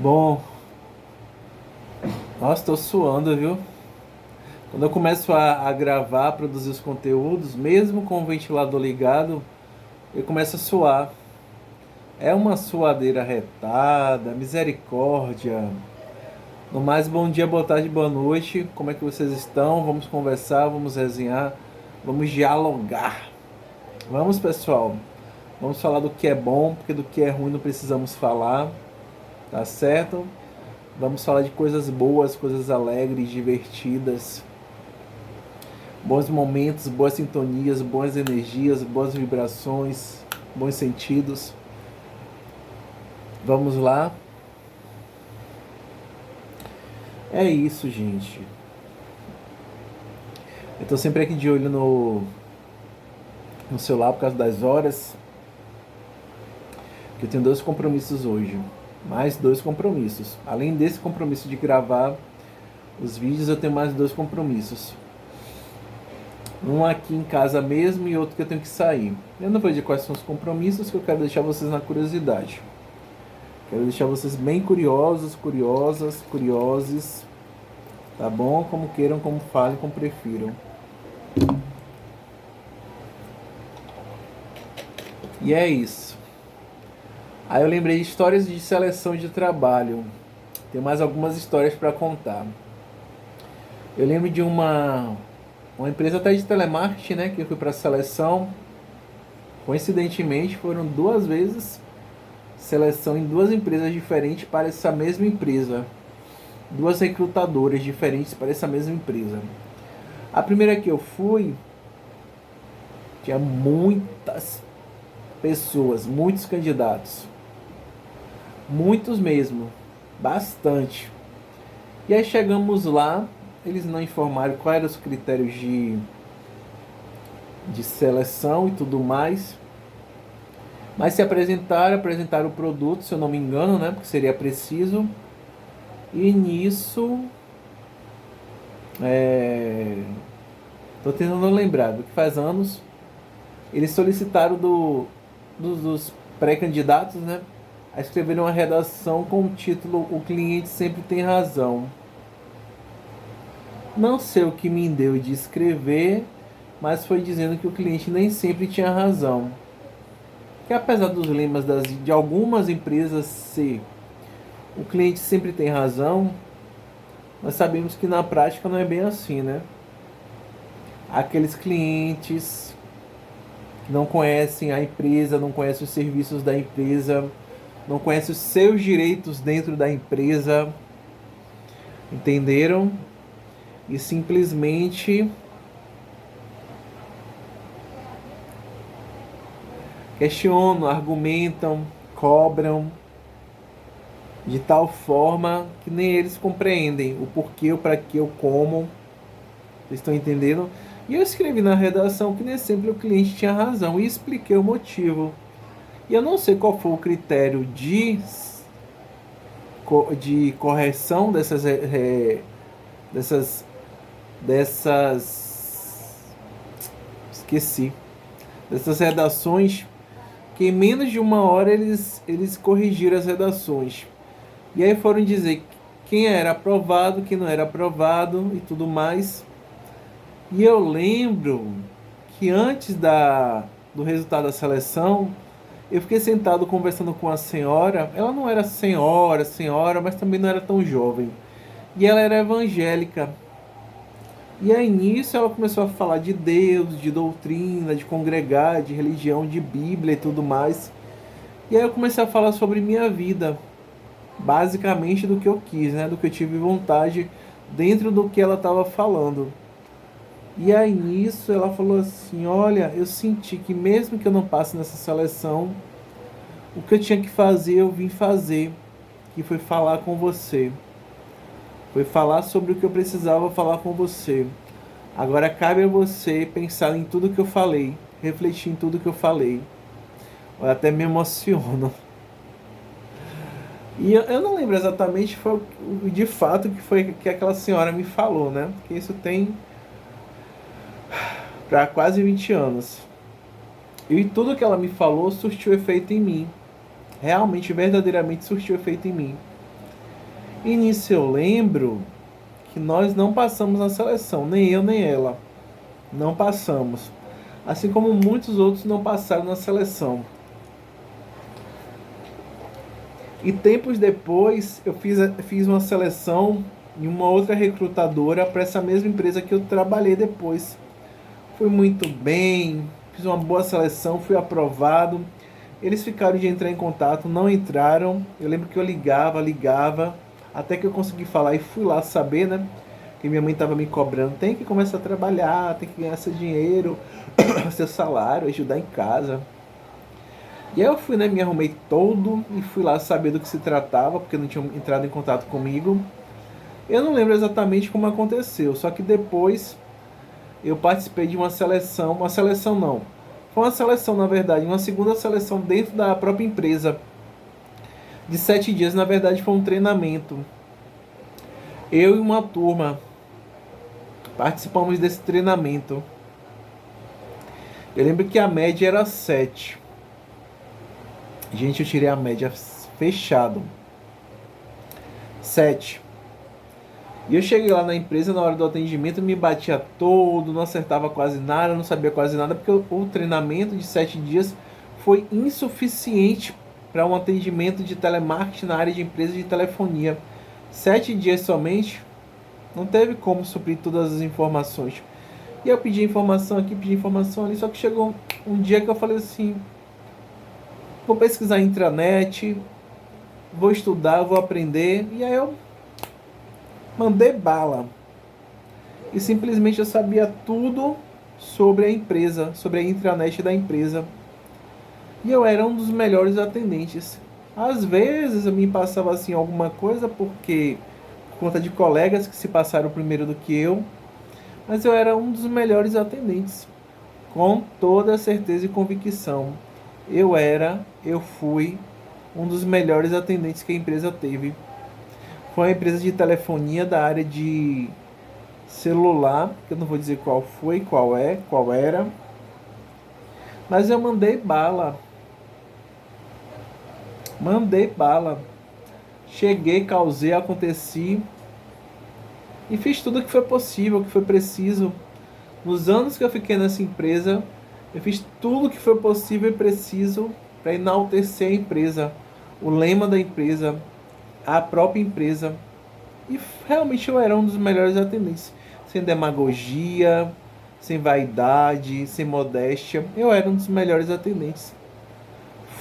Bom, nossa, tô suando, viu? Quando eu começo a gravar, produzir os conteúdos, mesmo com o ventilador ligado, eu começo a suar. É uma suadeira retada, misericórdia. No mais, bom dia, boa tarde, boa noite. Como é que vocês estão? Vamos conversar, vamos resenhar, vamos dialogar. Vamos, pessoal. Vamos falar do que é bom, porque do que é ruim não precisamos falar, tá certo? Vamos falar de coisas boas, coisas alegres, divertidas, bons momentos, boas sintonias, boas energias, boas vibrações, bons sentidos. Vamos lá? É isso, gente. Eu tô sempre aqui de olho no celular por causa das horas, que eu tenho 2 compromissos hoje. Mais 2 compromissos. Além desse compromisso de gravar os vídeos, eu tenho mais 2 compromissos. Um aqui em casa mesmo e outro que eu tenho que sair. Eu não vou dizer quais são os compromissos, que eu quero deixar vocês na curiosidade. Quero deixar vocês bem curiosos, curiosas, curiosos. Tá bom? Como queiram, como falem, como prefiram. E é isso. Aí eu lembrei de histórias de seleção de trabalho. Tem mais algumas histórias para contar. Eu lembro de uma empresa até de telemarketing, né, que eu fui para seleção. Coincidentemente, foram 2 vezes seleção em 2 empresas diferentes para essa mesma empresa. 2 recrutadoras diferentes para essa mesma empresa. A primeira que eu fui, tinha muitas pessoas, muitos candidatos. Muitos mesmo. Bastante. E aí chegamos lá, eles não informaram quais eram os critérios de seleção e tudo mais. Mas se apresentaram o produto, se eu não me engano, né? Porque seria preciso. E nisso, tô tentando lembrar do que faz anos, eles solicitaram dos pré-candidatos, né? A escrever uma redação com o título "O cliente sempre tem razão". Não sei o que me deu de escrever, mas foi dizendo que o cliente nem sempre tinha razão. Que apesar dos lemas de algumas empresas ser "o cliente sempre tem razão", nós sabemos que na prática não é bem assim, né? Aqueles clientes que não conhecem a empresa, não conhecem os serviços da empresa, não conhecem os seus direitos dentro da empresa, entenderam? E simplesmente questionam, argumentam, cobram de tal forma que nem eles compreendem o porquê, o para que, o como. Vocês estão entendendo? E eu escrevi na redação que nem sempre o cliente tinha razão e expliquei o motivo. E eu não sei qual foi o critério de correção dessas esqueci, dessas redações, que em menos de 1 hora eles corrigiram as redações. E aí foram dizer quem era aprovado, quem não era aprovado e tudo mais. E eu lembro que antes do resultado da seleção, eu fiquei sentado conversando com a senhora. Ela não era senhora, mas também não era tão jovem. E ela era evangélica. E aí nisso ela começou a falar de Deus, de doutrina, de congregar, de religião, de Bíblia e tudo mais. E aí eu comecei a falar sobre minha vida, basicamente do que eu quis, né? Do que eu tive vontade dentro do que ela estava falando. E aí nisso ela falou assim: olha, eu senti que mesmo que eu não passe nessa seleção, o que eu tinha que fazer eu vim fazer, que foi falar com você. Foi falar sobre o que eu precisava falar com você. Agora cabe a você pensar em tudo que eu falei, refletir em tudo que eu falei. Eu até me emociono. E eu não lembro exatamente foi de fato que foi que aquela senhora me falou, né? Porque isso tem para quase 20 anos. E tudo que ela me falou surtiu efeito em mim. Realmente, verdadeiramente surtiu efeito em mim. E nisso eu lembro que nós não passamos na seleção, nem eu nem ela. Não passamos. Assim como muitos outros não passaram na seleção. E tempos depois eu fiz uma seleção em uma outra recrutadora para essa mesma empresa que eu trabalhei depois. Fui muito bem, fiz uma boa seleção, fui aprovado. Eles ficaram de entrar em contato, não entraram. Eu lembro que eu ligava, até que eu consegui falar e fui lá saber, né? Que minha mãe estava me cobrando. Tem que começar a trabalhar, tem que ganhar seu dinheiro, seu salário, ajudar em casa. E aí eu fui, né? Me arrumei todo e fui lá saber do que se tratava, porque não tinham entrado em contato comigo. Eu não lembro exatamente como aconteceu, só que depois eu participei de uma seleção não. Foi uma seleção, na verdade, uma segunda seleção dentro da própria empresa. De 7 dias, na verdade, foi um treinamento. Eu e uma turma participamos desse treinamento. Eu lembro que a média era 7. Gente, eu tirei a média fechado. 7. E eu cheguei lá na empresa na hora do atendimento, me batia todo, não acertava quase nada, não sabia quase nada, porque o treinamento de 7 dias foi insuficiente para um atendimento de telemarketing na área de empresa de telefonia. 7 dias somente, não teve como suprir todas as informações. E eu pedi informação aqui, pedi informação ali, só que chegou um dia que eu falei assim, vou pesquisar na intranet, vou estudar, vou aprender, e aí eu mandei bala. E simplesmente eu sabia tudo sobre a empresa, sobre a intranet da empresa. E eu era um dos melhores atendentes. Às vezes eu me passava assim alguma coisa porque por conta de colegas que se passaram primeiro do que eu, mas eu era um dos melhores atendentes. Com toda certeza e convicção. Eu fui um dos melhores atendentes que a empresa teve. Foi uma empresa de telefonia da área de celular, que eu não vou dizer qual foi, qual era, mas eu mandei bala. Mandei bala. Cheguei, causei, aconteci e fiz tudo o que foi possível, o que foi preciso. Nos anos que eu fiquei nessa empresa, eu fiz tudo o que foi possível e preciso para enaltecer a empresa, o lema da empresa, a própria empresa. E realmente eu era um dos melhores atendentes. Sem demagogia, sem vaidade, sem modéstia. Eu era um dos melhores atendentes.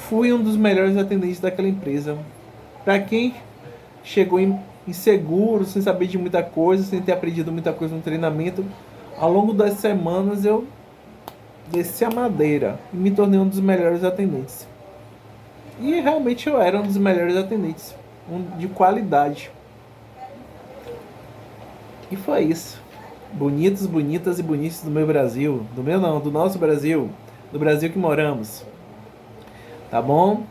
Fui um dos melhores atendentes daquela empresa. Para quem chegou inseguro, sem saber de muita coisa, sem ter aprendido muita coisa no treinamento, ao longo das semanas eu desci a madeira e me tornei um dos melhores atendentes. E realmente eu era um dos melhores atendentes, de qualidade. E foi isso. Bonitos, bonitas e bonitos do meu Brasil. Do meu não, do nosso Brasil. Do Brasil que moramos. Tá bom?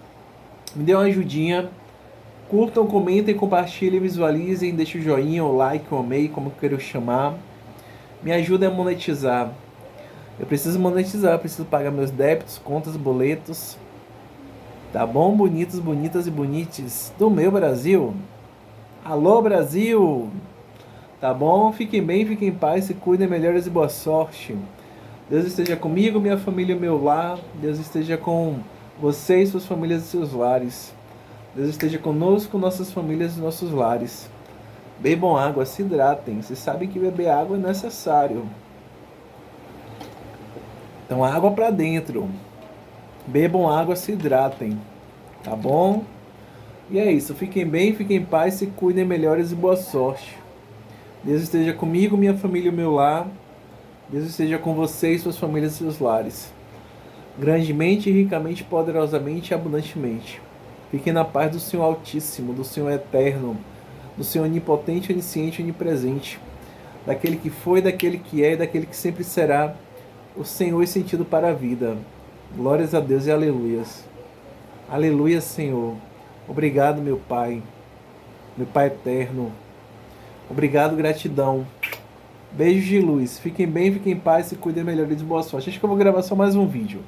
Me dê uma ajudinha. Curtam, comentem, compartilhem, visualizem, deixem o joinha, o like, o amei, como eu quero chamar. Me ajuda a monetizar. Eu preciso monetizar, eu preciso pagar meus débitos, contas, boletos. Tá bom, bonitos, bonitas e bonites do meu Brasil? Alô, Brasil! Tá bom? Fiquem bem, fiquem em paz, se cuidem, melhoras e boa sorte. Deus esteja comigo, minha família e meu lar. Deus esteja com vocês, suas famílias e seus lares. Deus esteja conosco, nossas famílias e nossos lares. Bebam água, se hidratem. Vocês sabem que beber água é necessário. Então, água para dentro. Bebam água, se hidratem. Tá bom? E é isso. Fiquem bem, fiquem em paz, se cuidem, melhoras e boa sorte. Deus esteja comigo, minha família e meu lar. Deus esteja com vocês, suas famílias e seus lares. Grandemente, ricamente, poderosamente e abundantemente. Fiquem na paz do Senhor Altíssimo, do Senhor Eterno, do Senhor Onipotente, Onisciente e Onipresente. Daquele que foi, daquele que é e daquele que sempre será o Senhor e sentido para a vida. Glórias a Deus e aleluias. Aleluia, Senhor. Obrigado, meu Pai eterno. Obrigado, gratidão. Beijos de luz. Fiquem bem, fiquem em paz, se cuidem melhor e de boa sorte. Acho que eu vou gravar só mais um vídeo.